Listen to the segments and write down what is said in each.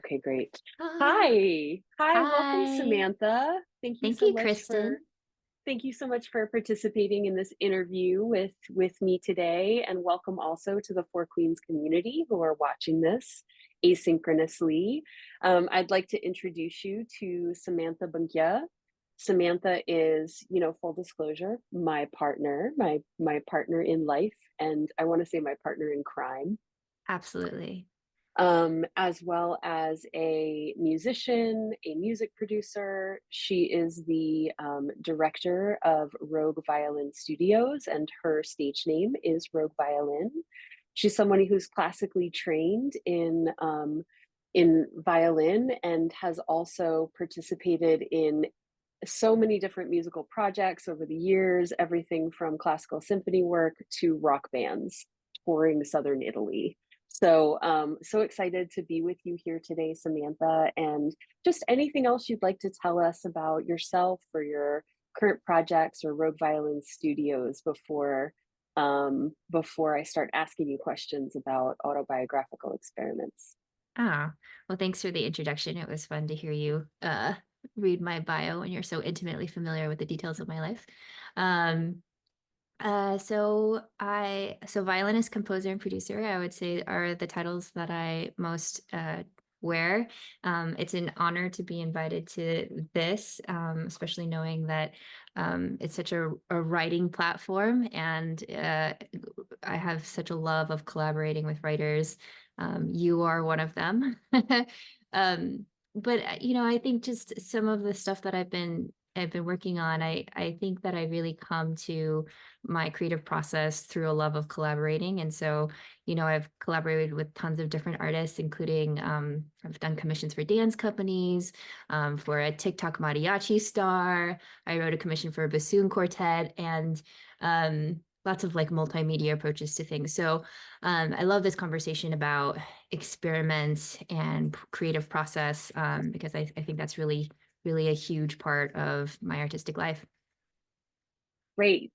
Okay, great. Ah, Hi, welcome hi. Samantha. Thank you, Kristen. Thank you so much for participating in this interview with me today, and welcome also to the Four Queens community who are watching this asynchronously. I'd like to introduce you to Samantha Bounkeua. Samantha is, full disclosure, my partner in life, and I want to say my partner in crime, Absolutely. as well as a musician, a music producer. She is the director of Rogue Violin Studios, and her stage name is Rogue Violin. She's someone who's classically trained in violin and has also participated in so many different musical projects over the years, everything from classical symphony work to rock bands touring Southern Italy. So excited to be with you here today, Samantha, and just anything else you'd like to tell us about yourself or your current projects or Rogue Violin Studios before I start asking you questions about autobiographical experiments. Well, thanks for the introduction. It was fun to hear you read my bio and you're so intimately familiar with the details of my life. Um, so violinist, composer, and producer, I would say are the titles that I most wear. It's an honor to be invited to this, especially knowing that it's such a writing platform, and I have such a love of collaborating with writers. You are one of them. Um, but I think just some of the stuff that I've been working on, I think that I really come to my creative process through a love of collaborating. And so, I've collaborated with tons of different artists, including I've done commissions for dance companies, for a TikTok mariachi star. I wrote a commission for a bassoon quartet, and lots of like multimedia approaches to things. So I love this conversation about experiments and creative process, because I think that's really a huge part of my artistic life. Great.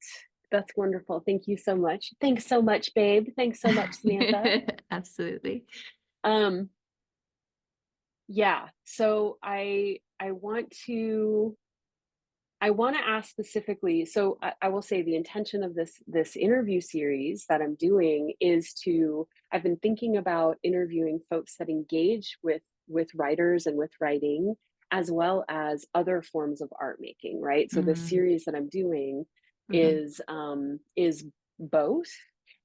That's wonderful. Thank you so much. Thanks so much, babe. Thanks so much, Samantha. Absolutely. Um, yeah, so I want to ask specifically. So I will say the intention of this interview series that I'm doing is to I've been thinking about interviewing folks that engage with writers and with writing as well as other forms of art making, right? So the Mm, series that I'm doing hmm is both.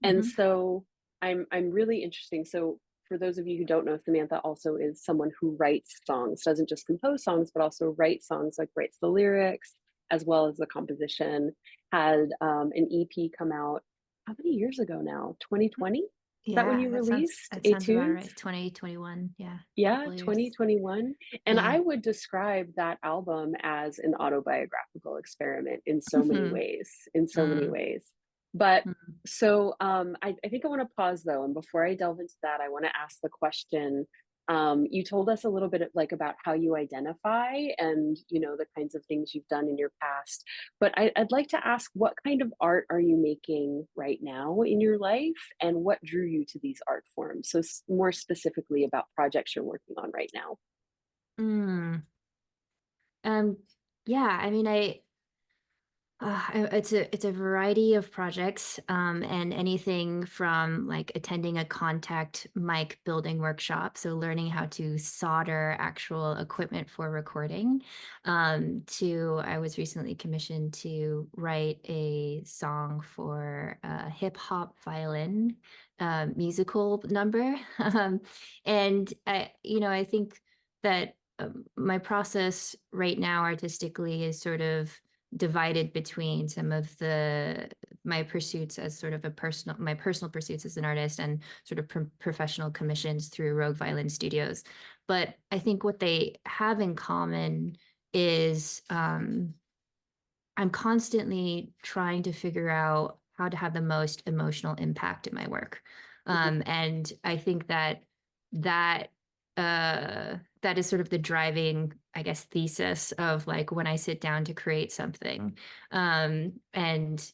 And hmm so I'm really interesting. So for those of you who don't know, Samantha also is someone who writes songs, doesn't just compose songs, but also writes songs, like writes the lyrics as well as the composition. Had an EP come out how many years ago now? 2020? Is that when Yeah, you that sounds released that sounds about Etudes? right. 2021. Yeah, a Yeah, couple of years. 2021. And Yeah. I would describe that album as an autobiographical experiment in so many hmm ways, in so many mm ways. But mm. I think I want to pause though. And before I delve into that, I want to ask the question. You told us a little bit like about how you identify and, the kinds of things you've done in your past. But I'd like to ask, what kind of art are you making right now in your life, and what drew you to these art forms? So, more specifically about projects you're working on right now. Mm. Um, yeah, I mean, it's a variety of projects, and anything from like attending a contact mic building workshop, so learning how to solder actual equipment for recording, to I was recently commissioned to write a song for a hip hop violin musical number, and I think that my process right now artistically is sort of divided between some of the my pursuits as sort of my personal pursuits as an artist and sort of professional commissions through Rogue Violin Studios. But I think what they have in common is I'm constantly trying to figure out how to have the most emotional impact in my work. And I think that that is sort of the driving, I guess, thesis of like when I sit down to create something. And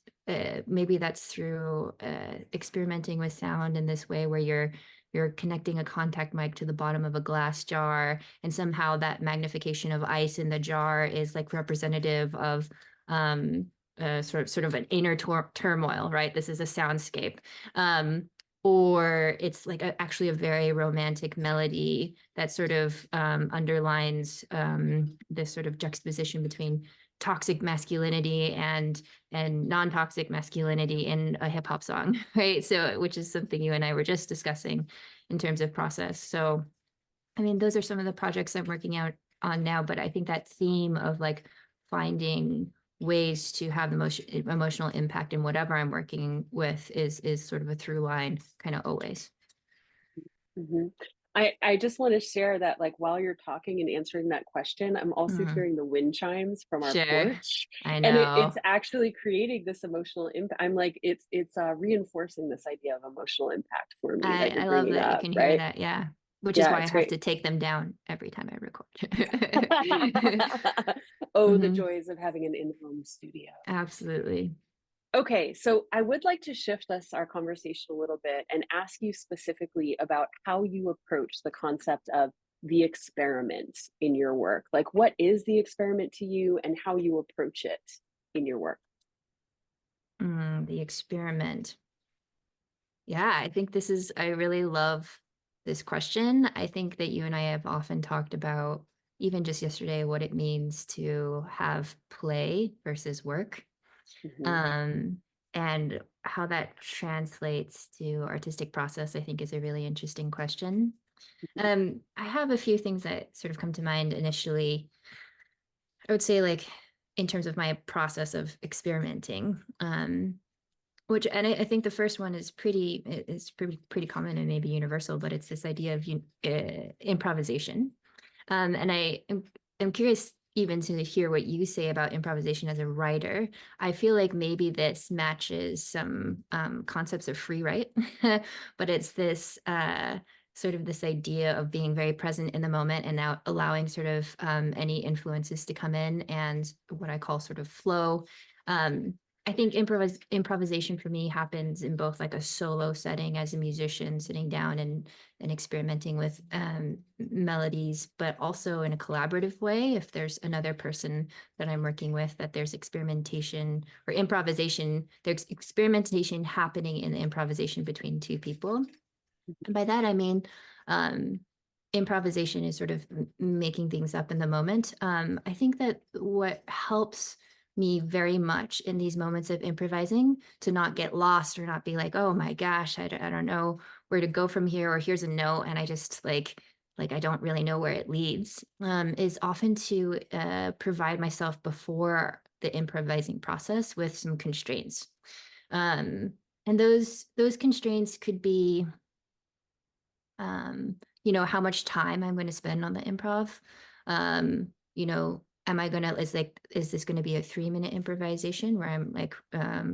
maybe that's through experimenting with sound in this way where you're you're connecting a contact mic to the bottom of a glass jar, and somehow that magnification of ice in the jar is like representative of sort of an inner turmoil, right? This is a soundscape. Or it's like actually a very romantic melody that sort of underlines this sort of juxtaposition between toxic masculinity and non-toxic masculinity in a hip hop song, right? So, which is something you and I were just discussing in terms of process. So, I mean, those are some of the projects I'm working out on now, but I think that theme of like finding ways to have the most emotional impact in whatever I'm working with is sort of a through line kind of always. Mhm. I just want to share that, like, while you're talking and answering that question, I'm also hearing the wind chimes from our Sure. porch, I and it's know. actually creating this emotional impact. I'm like, it's reinforcing this idea of emotional impact for me that you're I love bringing that you up, can hear right? that. Yeah. Which is Yeah, why I it's have great. to take them down every time I record. Oh, the Mhm. joys of having an in-home studio. Absolutely. Okay, so I would like to shift our conversation a little bit and ask you specifically about how you approach the concept of the experiment in your work. Like, what is the experiment to you and how you approach it in your work? The experiment. Yeah, I think I really love this question. I think that you and I have often talked about, even just yesterday, what it means to have play versus work, Mhm, um, and how that translates to artistic process, I think is a really interesting question. mhm, I have a few things that sort of come to mind initially. I would say, like, in terms of my process of experimenting, which, and I think the first one is pretty common and maybe universal, but it's this idea of improvisation. And I'm curious even to hear what you say about improvisation as a writer. I feel like maybe this matches some concepts of free write, but it's this sort of this idea of being very present in the moment and now allowing sort of any influences to come in and what I call sort of flow. I think improvisation for me happens in both like a solo setting as a musician, sitting down and experimenting with melodies, but also in a collaborative way. If there's another person that I'm working with, that there's experimentation or improvisation, there's experimentation happening in the improvisation between two people. And by that, I mean, um, improvisation is sort of making things up in the moment. I think that what helps me very much in these moments of improvising to not get lost or not be like, oh my gosh, I don't know where to go from here, or here's a note and I just like I don't really know where it leads, is often to provide myself before the improvising process with some constraints. Um, and those constraints could be how much time I'm going to spend on the improv. Am I gonna is this going to be a 3 minute improvisation where I'm like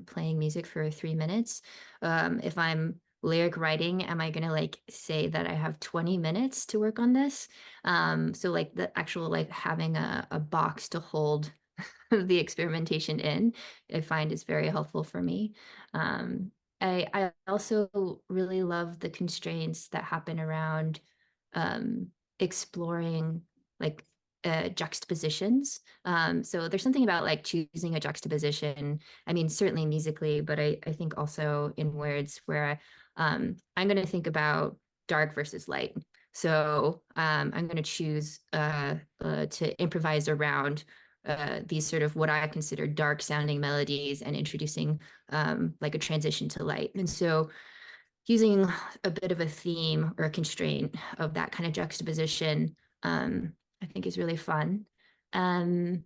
playing music for 3 minutes? If I'm lyric writing, am I gonna like say that I have 20 minutes to work on this? So like the actual like having a box to hold the experimentation in, I find is very helpful for me. Um, I also really love the constraints that happen around um, exploring like juxtapositions. So there's something about like choosing a juxtaposition. I mean, certainly musically, but I think also in words where I'm going to think about dark versus light. So I'm going to choose to improvise around these sort of what I consider dark sounding melodies and introducing like a transition to light. And so using a bit of a theme or a constraint of that kind of juxtaposition, I think is really fun. Um,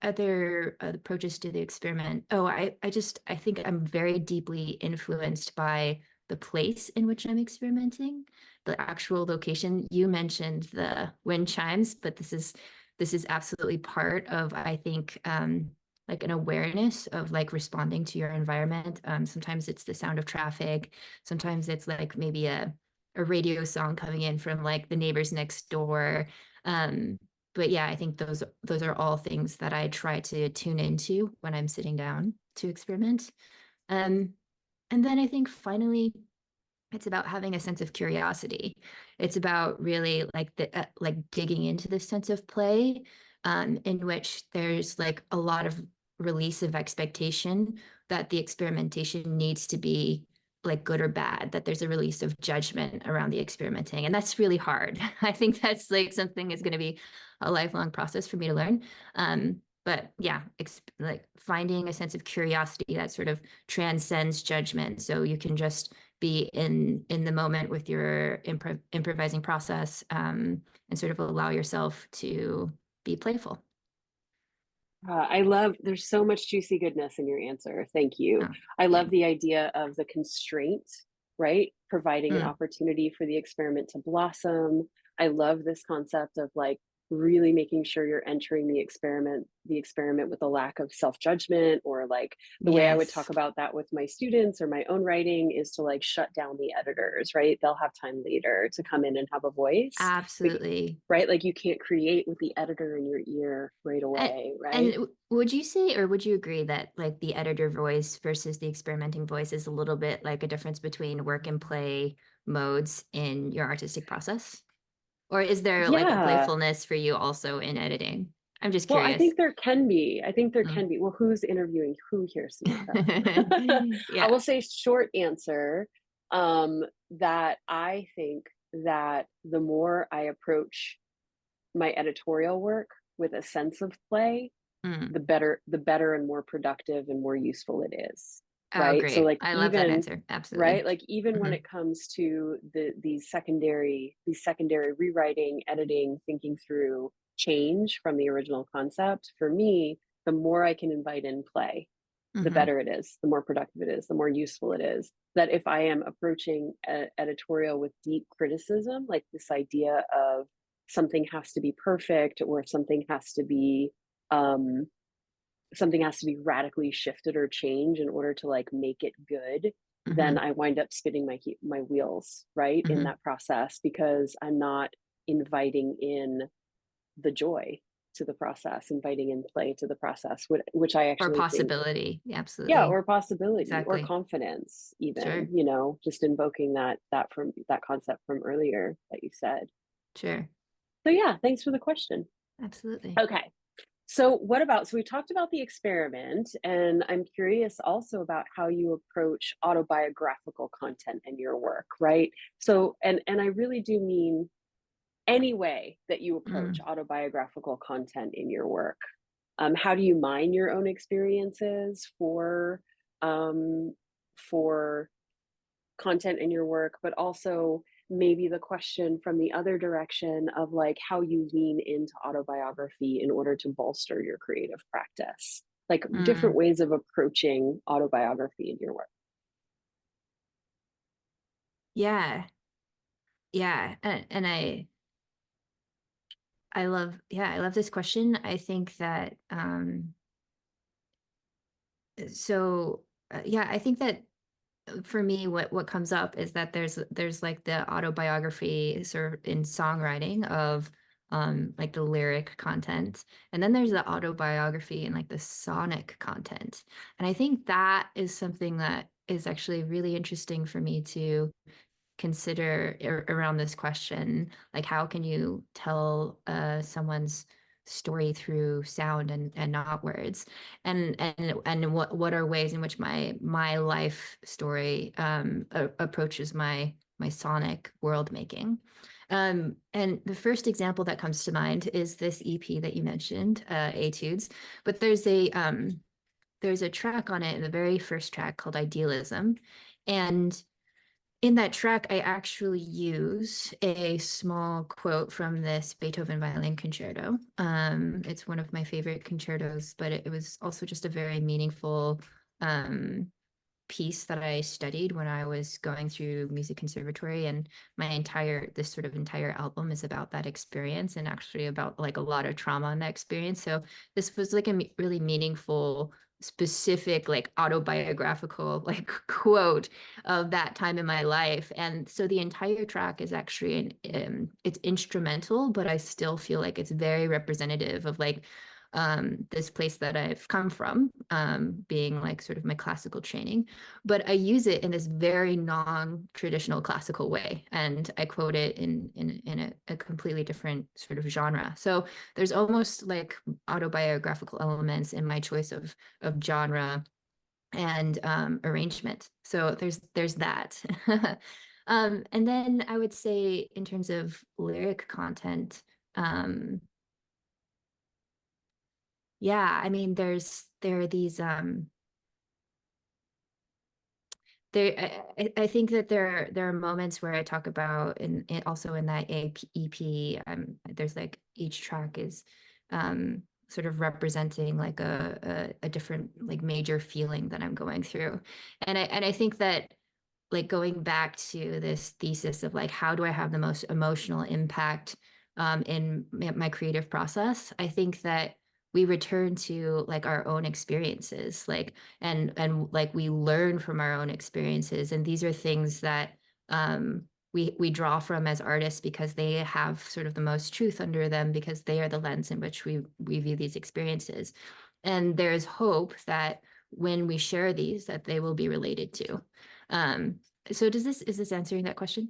Other approaches to the experiment. Oh, I think I'm very deeply influenced by the place in which I'm experimenting, the actual location. You mentioned the wind chimes, but this is absolutely part of, I think, like an awareness of like responding to your environment. Sometimes it's the sound of traffic. Sometimes it's like maybe a radio song coming in from like the neighbors next door. But yeah, I think those are all things that I try to tune into when I'm sitting down to experiment. Um, and then I think finally, It's about having a sense of curiosity. It's about really like like digging into this sense of play, in which there's like a lot of release of expectation that the experimentation needs to be like good or bad, that there's a release of judgment around the experimenting. And that's really hard. I think that's like something is going to be a lifelong process for me to learn. But yeah, like finding a sense of curiosity that sort of transcends judgment. So you can just be in the moment with your improvising process, and sort of allow yourself to be playful. I love, there's so much juicy goodness in your answer. Thank you. Oh, I yeah. love the idea of the constraint, right? Providing an Mm, opportunity for the experiment to blossom. I love this concept of like really making sure you're entering the experiment with a lack of self-judgment, or like the way I would yes, talk about that with my students or my own writing is to like shut down the editors, right? They'll have time later to come in and have a voice. But absolutely. right, like you can't create with the editor in your ear right And, away, right? and would you say, or would you agree that like the editor voice versus the experimenting voice is a little bit like a difference between work and play modes in your artistic process? Or is there like a Yeah. playfulness for you also in editing? I'm just Well, I curious. think there can be. I think there Mm. can be. Well, who's interviewing who here, Samantha? I Yeah. will say short answer, that I think that the more I approach my editorial work with a sense of play, Mm. the better and more productive and more useful it is. Oh, Right. So great. like I love that even answer. right, Absolutely. like even when Hmm. it comes to these secondary rewriting, editing, thinking through change from the original concept, for me, the more I can invite in play, the Hmm. better it is, the more productive it is, the more useful it is. That if I am approaching editorial with deep criticism, like this idea of something has to be perfect, or um, something has to be radically shifted or changed in order to like make it good, then Hmm. I wind up spinning my wheels, right, in Hmm. that process, because I'm not inviting in the joy to the process, inviting in play to the process, which I Or actually think, possibility. yeah, Absolutely. or possibility or Exactly. confidence, even, Sure. just invoking that concept from earlier that you said. Sure. So yeah, thanks for the question. Absolutely. Okay. So we talked about the experiment, and I'm curious also about how you approach autobiographical content in your work, right? So, and I really do mean any way that you approach Mm. autobiographical content in your work. How do you mine your own experiences um, for content in your work, but also maybe the question from the other direction of like how you lean into autobiography in order to bolster your creative practice, like different Mm. ways of approaching autobiography in your work. Yeah. Yeah. And I love, yeah, I love this question. I think that, so yeah, I think that for me, what comes up is that there's like the autobiography sort of in songwriting of like the lyric content, and then there's the autobiography and like the sonic content. And I think that is something that is actually really interesting for me to consider around this question, like how can you tell someone's story through sound and not words, and what are ways in which my life story approaches my sonic world making. And the first example that comes to mind is this EP that you mentioned, Etudes, but there's a track on it, the very first track called Idealism, and in that track, I actually use a small quote from this Beethoven Violin Concerto. It's one of my favorite concertos, but it was also just a very meaningful um, piece that I studied when I was going through music conservatory, and this sort of entire album is about that experience and actually about like a lot of trauma in that experience. So this was like a really meaningful, specific, like autobiographical like quote of that time in my life. And so the entire track is actually it's instrumental, but I still feel like it's very representative of like this place that I've come from, being like sort of my classical training, but I use it in this very non-traditional classical way, and I quote it in a completely different sort of genre. So there's almost like autobiographical elements in my choice of genre and arrangement. So there's that. And then I would say in terms of lyric content, yeah, I mean, there are these there I think that there are moments where I talk about also in that EP, there's like each track is sort of representing like a different like major feeling that I'm going through. And I think that like going back to this thesis of like how do I have the most emotional impact in my creative process, I think that we return to like our own experiences, like and like we learn from our own experiences, and these are things that we draw from as artists because they have sort of the most truth under them, because they are the lens in which we view these experiences, and there's hope that when we share these that they will be related to. So is this answering that question?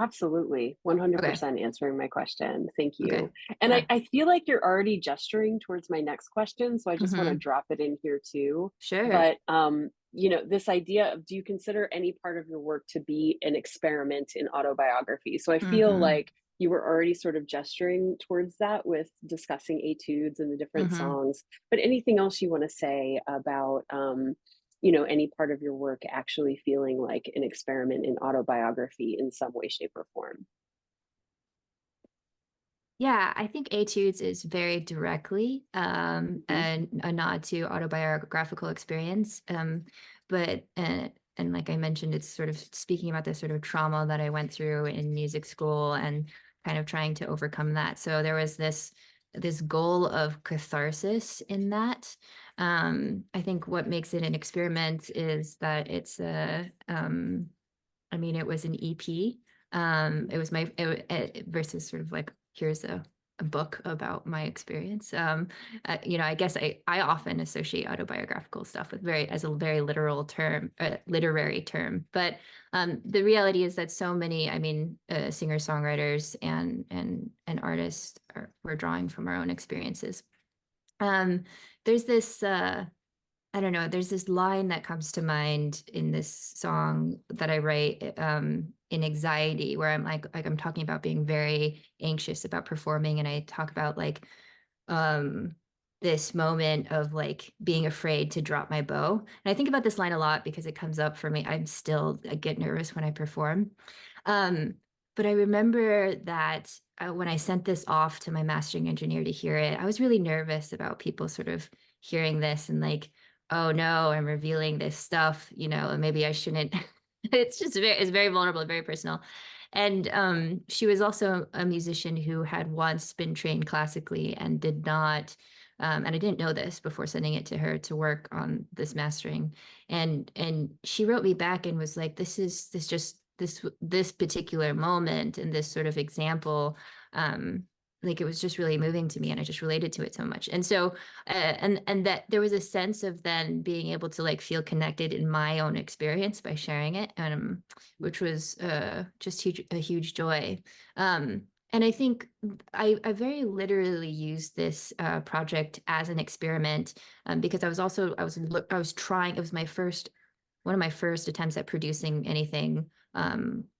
Absolutely. Okay. 100% answering my question. Thank Okay. you. And Yeah. I feel like you're already gesturing towards my next question, so I just want to Hmm. drop it in here too. Sure. But this idea of, do you consider any part of your work to be an experiment in autobiography? So I feel Hmm. like you were already sort of gesturing towards that with discussing etudes and the different Hmm. songs. But anything else you want to say about any part of your work actually feeling like an experiment in autobiography in some way, shape, or form? Yeah, I think Etudes is very directly Mhm. a nod to autobiographical experience. But and like I mentioned, it's sort of speaking about this sort of trauma that I went through in music school and kind of trying to overcome that. So there was this goal of catharsis in that. I think what makes it an experiment is that it's a I mean, it was an EP. It was versus sort of like here's a book about my experience. I guess I often associate autobiographical stuff with very as a very literal term, literary term. But the reality is that so many, I mean, singer songwriters and artists we're drawing from our own experiences. Um, there's this. I don't know, there's this line that comes to mind in this song that I write in Anxiety, where I'm I'm talking about being very anxious about performing, and I talk about like um this moment of like being afraid to drop my bow. And I think about this line a lot because it comes up for me. I get nervous when I perform. Um, but I remember that when I sent this off to my mastering engineer to hear it, I was really nervous about people sort of hearing this and like, oh no, I'm revealing this stuff, and maybe I shouldn't. It's very vulnerable, very personal. And she was also a musician who had once been trained classically and did not, and I didn't know this before sending it to her to work on this mastering. And she wrote me back and was like, this particular moment and this sort of example, like it was just really moving to me, and I just related to it so much. And so and that there was a sense of then being able to like feel connected in my own experience by sharing it, which was just a huge joy. And I think I very literally used this project as an experiment, because I was trying. It was one of my first attempts at producing anything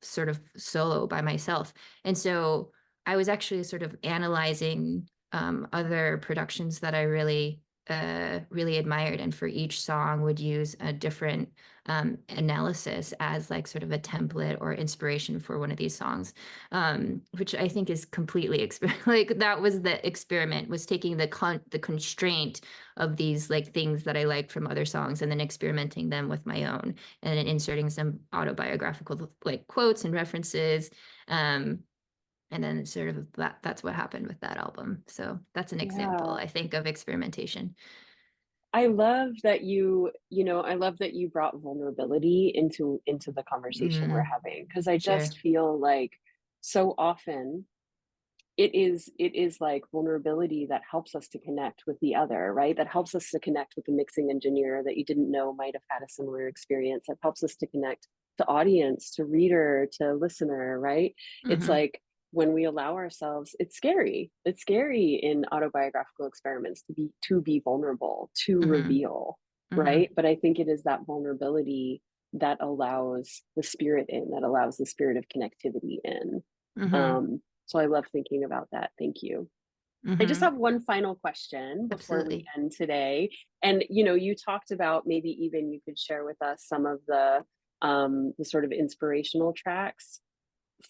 sort of solo by myself, and so I was actually sort of analyzing other productions that I really admired, and for each song would use a different analysis as like sort of a template or inspiration for one of these songs, which I think is completely like that was the experiment, was taking the constraint of these like things that I liked from other songs and then experimenting them with my own, and then inserting some autobiographical like quotes and references. And then sort of that's what happened with that album. So that's an example, Yeah. I think, of experimentation. I love that I love that you brought vulnerability into the conversation we're Mm, having, because I sure. just feel like so often it is like vulnerability that helps us to connect with the other, right? That helps us to connect with the mixing engineer that you didn't know might have had a similar experience. That helps us to connect to audience, to reader, to listener, right? It's Hmm. like when we allow ourselves, it's scary. It's scary in autobiographical experiments to be vulnerable, to Hmm. reveal, Hmm. right? But I think it is that vulnerability that allows the spirit in, that allows the spirit of connectivity in. Hmm. So I love thinking about that. Thank you. I just Hmm. have one final question before we Absolutely. end today. And you talked about maybe even you could share with us some of the sort of inspirational tracks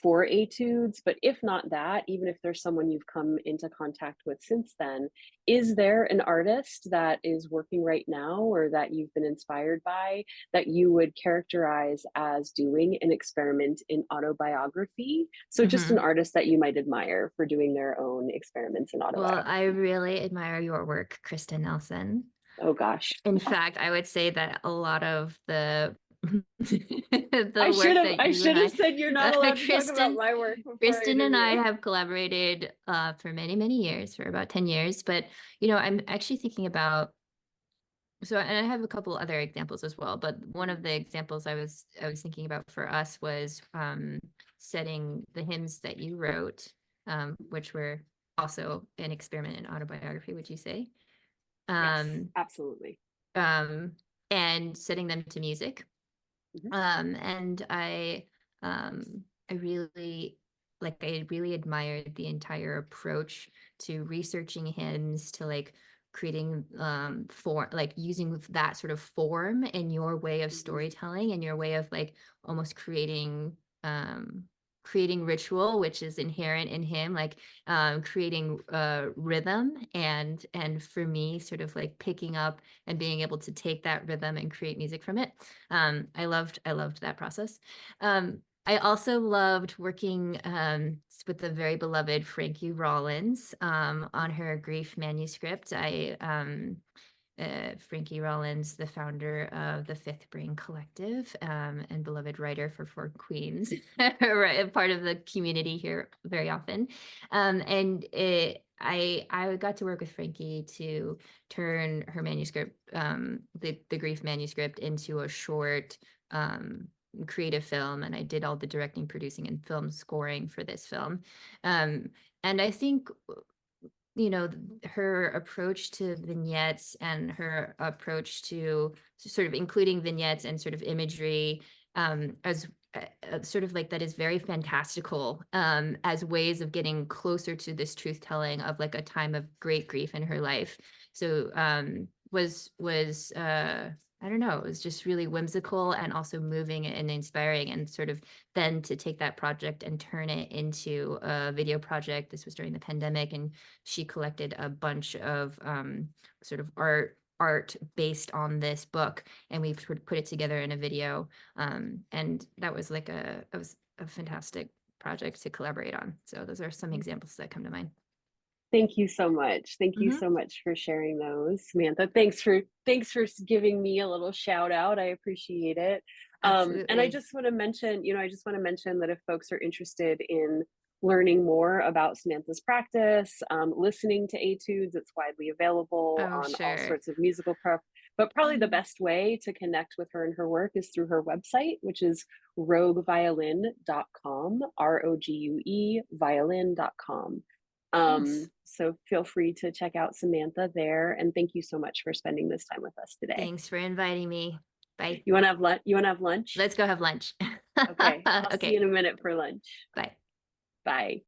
for etudes, but if not that, even if there's someone you've come into contact with since then, is there an artist that is working right now or that you've been inspired by that you would characterize as doing an experiment in autobiography? So just an Hmm. artist that you might admire for doing their own experiments in Well, I autobiography. really admire your work, Kristen Nelson. Oh gosh. In fact, I would say that a lot of the I the should work have that I you and should have I, said you're not allowed to talk about Kristen, my work before our Kristen and I interview. have collaborated for many, many years, for about 10 years. But I'm actually thinking about, so, and I have a couple other examples as well, but one of the examples I was thinking about for us was setting the hymns that you wrote, which were also an experiment in autobiography, would you say? Yes, Um, absolutely. um, and setting them to music. Mhm, And I really, I really admired the entire approach to researching hymns, to like creating for like using that sort of form in your way of mhm, storytelling and your way of like almost um creating ritual, which is inherent in him, like creating rhythm, and for me sort of like picking up and being able to take that rhythm and create music from it. I loved that process. I also loved working with the very beloved Frankie Rollins mhm, on her grief manuscript. Frankie Rollins, the founder of the Fifth Brain Collective, and beloved writer for Four Queens, right, part of the community here very often. I got to work with Frankie to turn her manuscript, the grief manuscript, into a short creative film, and I did all the directing, producing, and film scoring for this film. Um, and I think her approach to vignettes and her approach to sort of including vignettes and sort of imagery as sort of like that is very fantastical as ways of getting closer to this truth telling of like a time of great grief in her life. So was I don't know, it was just really whimsical and also moving and inspiring, and sort of then to take that project and turn it into a video project. This was during the pandemic, and she collected a bunch of sort of art based on this book, and we put it together in a video. And that was like it was a fantastic project to collaborate on. So those are some mhm. examples that come to mind. Thank you so much. Thank you Hmm. so much for sharing those, Samantha. Thanks for giving me a little shout out. I appreciate it. And I Absolutely. just want to mention, I just want to mention that if folks are interested in learning more about Samantha's practice, listening to etudes, it's widely available Oh, on all sure. sorts of musical prep. But probably the best way to connect with her and her work is through her website, which is rogueviolin.com, ROGUE violin.com. Thanks. So feel free to check out Samantha there. And thank you so much for spending this time with us today. Thanks for inviting me. Bye. You want to have lunch? You want to have lunch? Let's go have lunch. Okay. I'll see you Okay. in a minute for lunch. Bye. Bye.